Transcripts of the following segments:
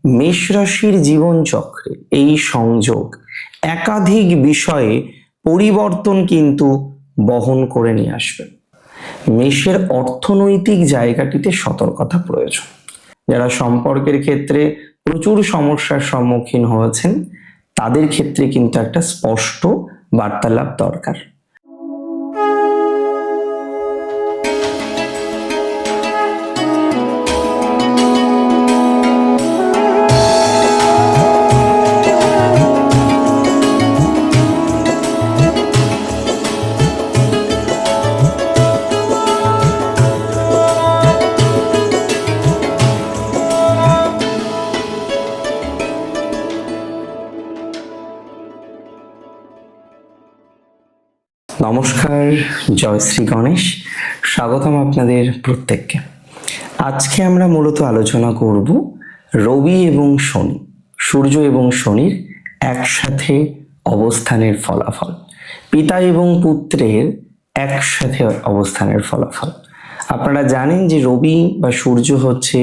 মেষ রাশির জীবন চক্রে এই সংযোগ একাধিক বিষয়ে পরিবর্তন কিন্তু বহন করে নিয়ে আসবে। মেষের অর্থনৈতিক জায়গাটিতে সতর্কতা প্রয়োজন। যারা সম্পর্কের ক্ষেত্রে প্রচুর সমস্যার সম্মুখীন হয়েছেন তাদের ক্ষেত্রে কিন্তু একটা স্পষ্ট বার্তালাপ দরকার। নমস্কার, জয় শ্রী গণেশ। স্বাগতম আপনাদের প্রত্যেককে। আজকে আমরা মূলত আলোচনা করব রবি এবং শনি, সূর্য এবং শনির একসাথে অবস্থানের ফলাফল, পিতা এবং পুত্রের একসাথে অবস্থানের ফলাফল। আপনারা জানেন যে রবি বা সূর্য হচ্ছে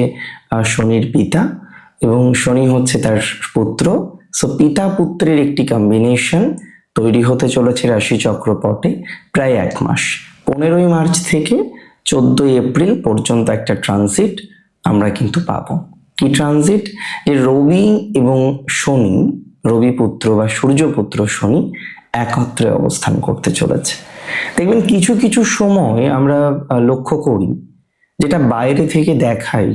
শনির পিতা এবং শনি হচ্ছে তার পুত্র। সো পিতা পুত্রের একটি কম্বিনেশন তৈরি হতে চলেছে রাশি চক্রপটে প্রায় 1 মাস। 15ই মার্চ থেকে 14ই এপ্রিল পর্যন্ত একটা ট্রানজিট আমরা কিন্তু পাবো। কি ট্রানজিট? যে রবি এবং শনি, রবি পুত্র বা সূর্য পুত্র শনি একত্রে অবস্থান করতে চলেছে। দেখবেন কিছু কিছু সময় আমরা লক্ষ্য করি যেটা বাইরে থেকে দেখাই,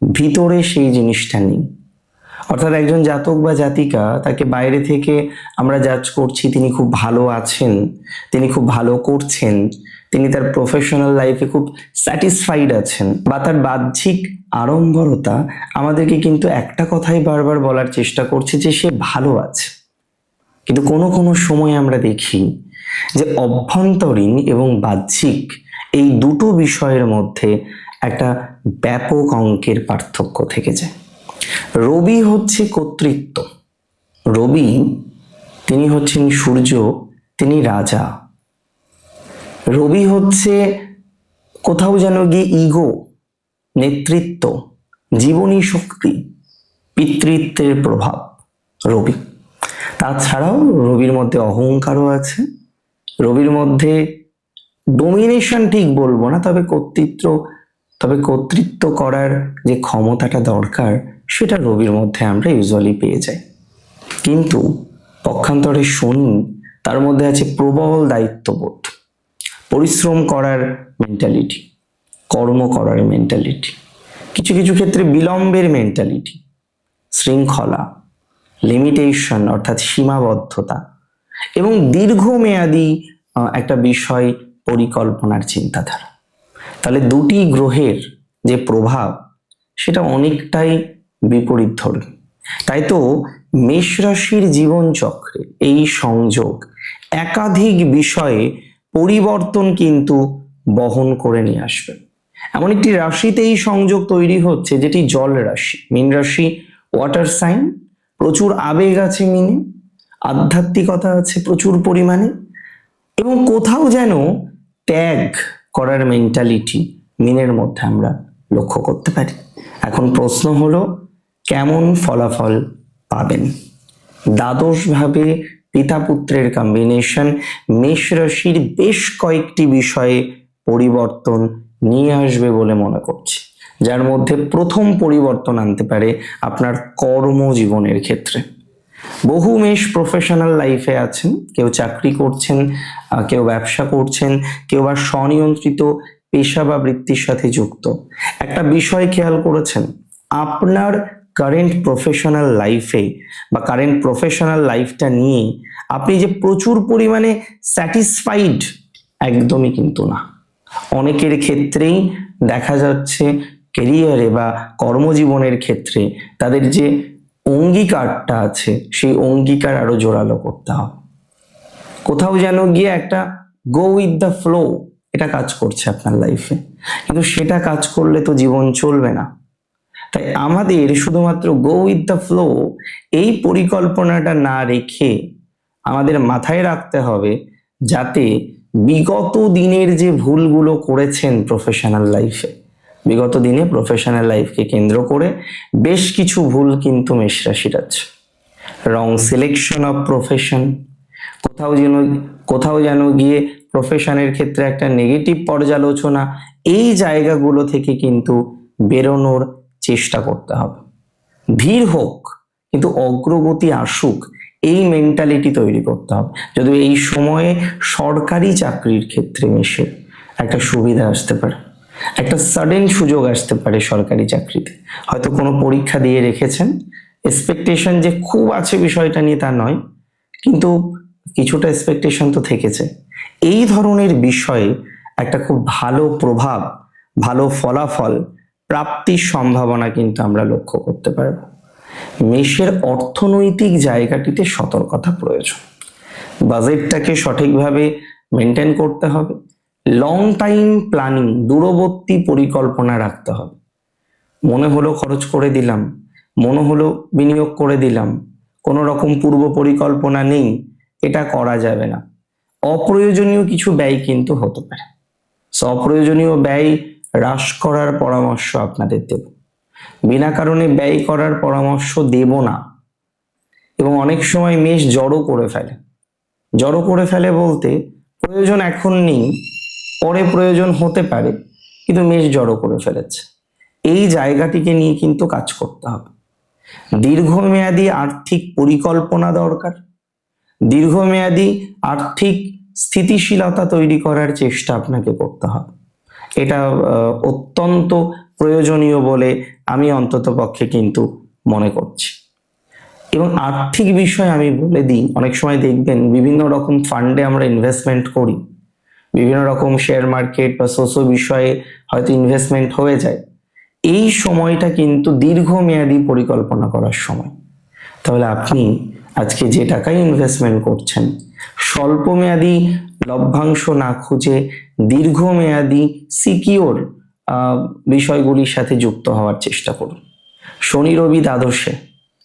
ভিতরে সেই জিনিসটা নেই। অর্থাৎ একজন জাতক বা জাতিকা, তাকে বাইরে থেকে আমরা জাজ করছি তিনি খুব ভালো আছেন, তিনি খুব ভালো করছেন, তিনি তার প্রফেশনাল লাইফে খুব স্যাটিসফাইড আছেন, বা তার বাহ্যিক আড়ম্বরতা আমাদেরকে কিন্তু একটা কথাই বারবার বলার চেষ্টা করছে যে সে ভালো আছে। কিন্তু কোনো কোনো সময় আমরা দেখি যে অভ্যন্তরীণ এবং বাহ্যিক এই দুটো বিষয়ের মধ্যে একটা ব্যাপক অঙ্কের পার্থক্য থেকে যায়। রবি হচ্ছে কর্তৃত্ব। রবি তিনি হচ্ছেন সূর্য, তিনি রাজা। রবি হচ্ছে কোথাও যেন গিয়ে ইগো, নেতৃত্ব, জীবনী শক্তি, পিতৃত্বের প্রভাব রবি। তাছাড়াও রবির মধ্যে অহংকারও আছে, রবির মধ্যে ডোমিনেশন ঠিক বলবো না, তবে কর্তৃত্ব করার যে ক্ষমতাটা দরকার সেটা রবির মধ্যে আমরা ইউজুয়ালি পেয়ে যাই। কিন্তু পক্ষান্তরে শনি, তার মধ্যে আছে প্রবল দায়িত্ববোধ, পরিশ্রম করার মেন্টালিটি, কর্ম করার মেন্টালিটি, কিছু কিছু ক্ষেত্রে বিলম্বের মেন্টালিটি, শৃঙ্খলা, লিমিটেশন অর্থাৎ সীমাবদ্ধতা এবং দীর্ঘমেয়াদী একটা বিষয় পরিকল্পনার চিন্তাধারা। তাহলে দুটি গ্রহের যে প্রভাব সেটা অনেকটাই বিপরীত ধর্মী। তাই তো মেষ রাশির জীবন চক্রে এই সংযোগ একাধিক বিষয়ে পরিবর্তন কিন্তু বহন করে নিয়ে আসবে। এমন একটি রাশিতে এই সংযোগ তৈরি হচ্ছে যেটি জল রাশি। মীন রাশি ওয়াটার সাইন, প্রচুর আবেগ আছে মিনে, আধ্যাত্মিকতা আছে প্রচুর পরিমাণে এবং কোথাও যেন ত্যাগ করার মেন্টালিটি মিনের মধ্যে আমরা লক্ষ্য করতে পারি। এখন প্রশ্ন হলো, কেমন ফলাফল পাবেন? দ্বাদশ ভাবে পিতা পুত্রের কম্বিনেশন মেষ রাশির বেশ কয়েকটি বিষয়ে পরিবর্তন নিয়ে আসবে বলে মনে করছি, যার মধ্যে প্রথম পরিবর্তন আনতে পারে আপনার কর্মজীবনের ক্ষেত্রে। বহু মেষ প্রফেশনাল লাইফে আছেন, কেউ চাকরি করছেন, কেউ ব্যবসা করছেন, কেউ বা স্বনিয়ন্ত্রিত পেশা বা বৃত্তির সাথে যুক্ত। একটা বিষয় খেয়াল করেছেন, আপনার কারেন্ট প্রফেশনাল লাইফে বা কারেন্ট প্রফেশনাল লাইফটা নিয়ে আপনি যে প্রচুর পরিমাণে স্যাটিসফাইড, একদমই কিন্তু না। অনেকের ক্ষেত্রেই দেখা যাচ্ছে ক্যারিয়ারে বা কর্মজীবনের ক্ষেত্রে তাদের যে অঙ্গীকারটা আছে সেই অঙ্গীকার আরো জোরালো করতে হবে। কোথাও যেন গিয়ে একটা গো উইথ দ্য ফ্লো এটা কাজ করছে আপনার লাইফে, কিন্তু সেটা কাজ করলে তো জীবন চলবে না। তাই আমাদের শুধুমাত্র গো উইথ দ্য ফ্লো এই পরিকল্পনাটা না রেখে আমাদের মাথায় রাখতে হবে যাতে বিগত দিনের যে ভুলগুলো করেছেন প্রফেশনাল লাইফে বিগত দিনে প্রফেশনাল লাইফকে কেন্দ্র করে বেশ কিছু ভুল কিন্তু মেষ রাশির আছে। রং সিলেকশন অফ প্রফেশন, কোথাও যেন গিয়ে প্রফেশনের ক্ষেত্রে একটা নেগেটিভ পর্যালোচনা, এই জায়গাগুলো থেকে কিন্তু বেরোনোর চেষ্টা করতে হবে। ধীর হোক কিন্তু অগ্রগতি আসুক, এই মেন্টালিটি তৈরি করতে হবে। যদি এই সময়ে সরকারি চাকরির ক্ষেত্রে মেশে একটা সুবিধা আসতে পারে, একটা সাডেন সুযোগ আসতে পারে সরকারি চাকরিতে। হয়তো কোনো পরীক্ষা দিয়ে রেখেছেন, এক্সপেকটেশন যে খুব আছে বিষয়টা নিয়ে তা নয়, কিন্তু কিছুটা এক্সপেকটেশন তো থেকেছে। এই ধরনের বিষয়ে একটা খুব ভালো প্রভাব, ভালো ফলাফল প্রাপ্তির সম্ভাবনা কিন্তু আমরা লক্ষ্য করতে পারব। মেষের অর্থনৈতিক জায়গাটিতে সতর্কতা প্রয়োজন। বাজেটটাকে সঠিকভাবে মেনটেন করতে হবে। লং টাইম প্ল্যানিং, দূরবর্তী পরিকল্পনা রাখতে হবে। মনে হলো খরচ করে দিলাম, মনে হলো বিনিয়োগ করে দিলাম, কোনো রকম পূর্ব পরিকল্পনা নেই, এটা করা যাবে না। অপ্রয়োজনীয় কিছু ব্যয় কিন্তু হতে পারে। অপ্রয়োজনীয় ব্যয় হ্রাস করার পরামর্শ আপনাদের দেব, বিনা কারণে ব্যয় করার পরামর্শ দেব না। এবং অনেক সময় মেষ জড়ো করে ফেলে বলতে, প্রয়োজন এখন নেই, পরে প্রয়োজন হতে পারে, কিন্তু মেষ জড়ো করে ফেলেছে। এই জায়গাটিকে নিয়ে কিন্তু কাজ করতে হবে। দীর্ঘমেয়াদী আর্থিক পরিকল্পনা দরকার। দীর্ঘমেয়াদী আর্থিক স্থিতিশীলতা তৈরি করার চেষ্টা আপনাকে করতে হবে। এটা অত্যন্ত প্রয়োজনীয় বলে আমি অন্তত পক্ষে কিন্তু মনে করছি। এবং আর্থিক বিষয় আমি বলে দিই, অনেক সময় দেখবেন বিভিন্ন রকম ফান্ডে আমরা ইনভেস্টমেন্ট করি, বিভিন্ন রকম শেয়ার মার্কেট বা সোসো বিষয়ে হয়তো ইনভেস্টমেন্ট হয়ে যায়। এই সময়টা কিন্তু দীর্ঘমেয়াদী পরিকল্পনা করার সময়। তাহলে আপনি আজকে যে টাকায় ইনভেস্টমেন্ট করছেন, স্বল্পমেয়াদী লভ্যাংশ না খুঁজে দীর্ঘমেয়াদী সিকিওর বিষয়গুলির সাথে যুক্ত হওয়ার চেষ্টা করুন। শনি রবি দ্বাদশে,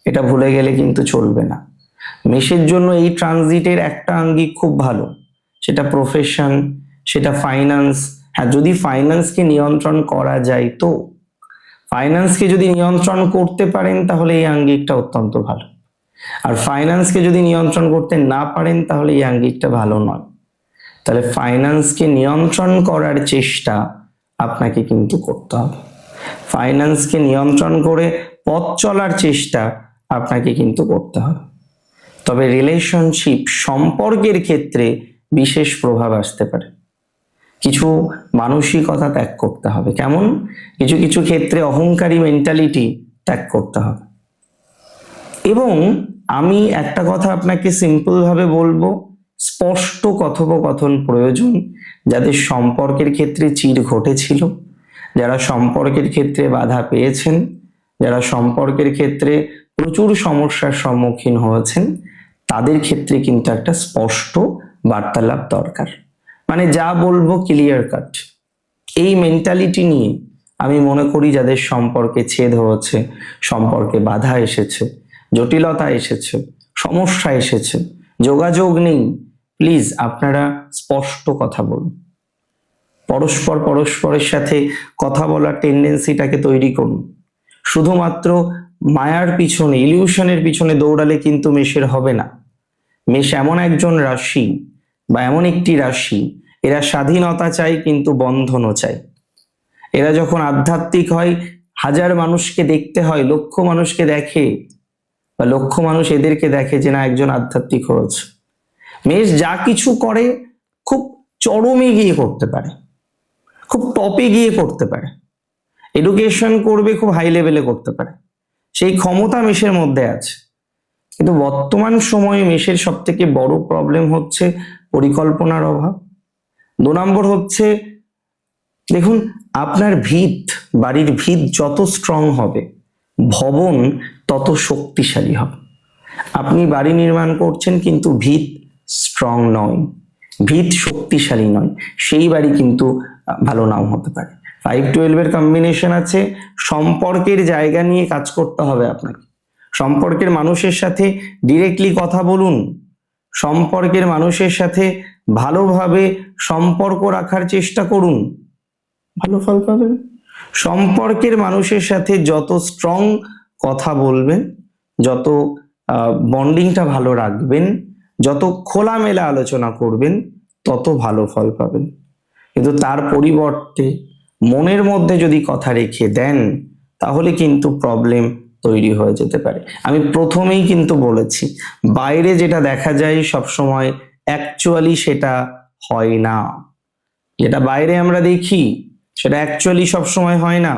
এটা ভুলে গেলে কিন্তু চলবে না। মেষের জন্য এই ট্রানজিটের একটা আঙ্গিক খুব ভালো, সেটা প্রফেশন, সেটা ফাইন্যান্স। হ্যাঁ, যদি ফাইন্যান্সকে নিয়ন্ত্রণ করা যায়, তো ফাইন্যান্সকে যদি নিয়ন্ত্রণ করতে পারেন তাহলে এই আঙ্গিকটা অত্যন্ত ভালো। আর ফাইন্যান্সকে যদি নিয়ন্ত্রণ করতে না পারেন তাহলে এই আঙ্গিকটা ভালো নয়। তাহলে ফাইন্যান্সকে নিয়ন্ত্রণ করার চেষ্টা আপনাকে কিন্তু করতে হবে। ফাইন্যান্সকে নিয়ন্ত্রণ করে পথ চলার চেষ্টা আপনাকে কিন্তু করতে হবে। তবে রিলেশনশিপ, সম্পর্কের ক্ষেত্রে বিশেষ প্রভাব আসতে পারে। কিছু মানসিকতা ত্যাগ করতে হবে। কেমন? কিছু কিছু ক্ষেত্রে অহংকারী মেন্টালিটি ত্যাগ করতে হবে। এবং আমি একটা কথা আপনাকে সিম্পল ভাবে বলবো, স্পষ্ট কথোপকথন প্রয়োজন। যাদের সম্পর্কের ক্ষেত্রে চির ঘটেছিল, যারা সম্পর্কের ক্ষেত্রে বাধা পেয়েছেন, যারা সম্পর্কের ক্ষেত্রে প্রচুর সমস্যার সম্মুখীন হয়েছেন, তাদের ক্ষেত্রে কিন্তু একটা স্পষ্ট বার্তালাপ দরকার। মানে যা বলবো ক্লিয়ার কাট, এই মেন্টালিটি নিয়ে আমি মনে করি যাদের সম্পর্কে ছেদ হয়েছে, সম্পর্কে বাধা এসেছে, জটিলতা এসেছে, সমস্যা এসেছে, যোগাযোগ নেই, প্লিজ আপনারা স্পষ্ট কথা বলুন। পরস্পরের সাথে কথা বলার টেন্ডেন্সিটাকে তৈরি করুন। শুধুমাত্র মায়ার পিছনে, ইলিউশনের পিছনে দৌড়ালে কিন্তু মেষের হবে না। মেষ এমন একজন রাশি বা এমন একটি রাশি, এরা স্বাধীনতা চায় কিন্তু বন্ধনও চায়। এরা যখন আধ্যাত্মিক হয়, হাজার মানুষকে দেখতে হয়, লক্ষ মানুষকে দেখে, বা লক্ষ মানুষ এদেরকে দেখে যে না একজন আধ্যাত্মিক হয়েছে। মেষ যা কিছু করে খুব চরমে গিয়ে করতে পারে, খুব টপে গিয়ে করতে পারে, এডুকেশন করবে খুব হাই লেভেলে করতে পারে, সেই ক্ষমতা মেষের মধ্যে আছে। কিন্তু বর্তমান সময়ে মেষের সব থেকে বড় প্রবলেম হচ্ছে পরিকল্পনার অভাব। 2 নম্বর হচ্ছে, দেখুন আপনার ভিত, বাড়ির ভিত যত স্ট্রং হবে, ভবন তত শক্তিশালী হবে। আপনি বাড়ি নির্মাণ করছেন কিন্তু ভিত স্ট্রং নয়, ভিত শক্তিশালী নয়, সেই বাড়ি কিন্তু ভালো নাও হতে পারে। 5-12 এর কম্বিনেশন আছে। সম্পর্কের জায়গা নিয়ে কাজ করতে হবে আপনাকে। সম্পর্কের মানুষের সাথে ডিরেক্টলি কথা বলুন, সম্পর্কের মানুষের সাথে ভালোভাবে সম্পর্ক রাখার চেষ্টা করুন, ভালো ফল পাবেন। সম্পর্কের মানুষের সাথে যত স্ট্রং কথা বলবেন, যত বন্ডিংটা ভালো রাখবেন, যত খোলামেলা আলোচনা করবেন, তত ভালো ফল পাবেন। কিন্তু তার পরিবর্তে মনের মধ্যে যদি কথা রেখে দেন, তাহলে কিন্তু প্রবলেম তৈরি হয়ে যেতে পারে। আমি প্রথমেই কিন্তু বলেছি, বাইরে যেটা দেখা যায় সবসময় অ্যাকচুয়ালি সেটা হয় না। যেটা বাইরে আমরা দেখি সেটা অ্যাকচুয়ালি সবসময় হয় না।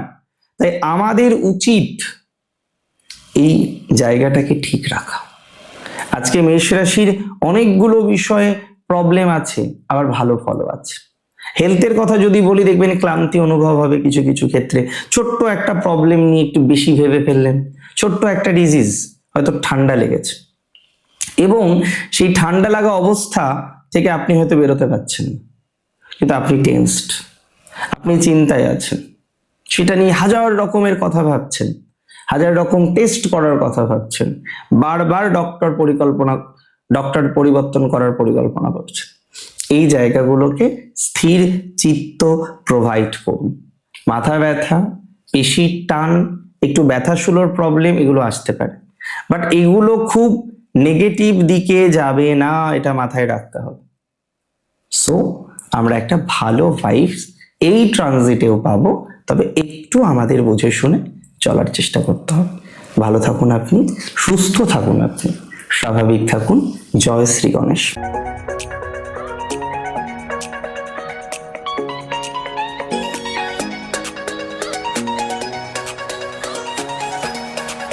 তাই আমাদের উচিত এই জায়গাটাকে ঠিক রাখা। আজকে মেষ রাশির অনেকগুলো বিষয়ে প্রবলেম আছে, আবার ভালো ফলও আছে। হেলথের কথা যদি বলি, দেখবেন ক্লান্তি অনুভব হবে কিছু কিছু ক্ষেত্রে। ছোট্ট একটা প্রবলেম নিয়ে একটু বেশি ভেবে ফেললেন, ছোট্ট একটা ডিজিজ, হয়তো ঠান্ডা লেগেছে, এবং সেই ঠান্ডা লাগা অবস্থা থেকে আপনি হয়তো বেরোতে পারছেন না, কিন্তু আপনি টেনসড, আপনি চিন্তায় আছেন, সেটা নিয়ে হাজার রকমের কথা ভাবছেন, হাজার রকম টেস্ট করার কথা ভাবছেন, বারবার ডক্টর পরিবর্তন করার পরিকল্পনা করছেন। এই জায়গাগুলোকে স্থির চিত্ত প্রোভাইড করুন। মাথা ব্যথা, পেশির টান, একটু ব্যথাশুলোর প্রবলেম, এগুলো আসতে পারে, বাট এগুলো খুব নেগেটিভ দিকে যাবে না, এটা মাথায় রাখতে হবে। সো আমরা একটা ভালো ভাইবস এই ট্রানজিটেও পাবো, তবে একটু আমাদের বুঝে শুনে চলার চেষ্টা করতে হবে। ভালো থাকুন আপনি, সুস্থ থাকুন আপনি, স্বাভাবিক থাকুন। জয় শ্রী গণেশ।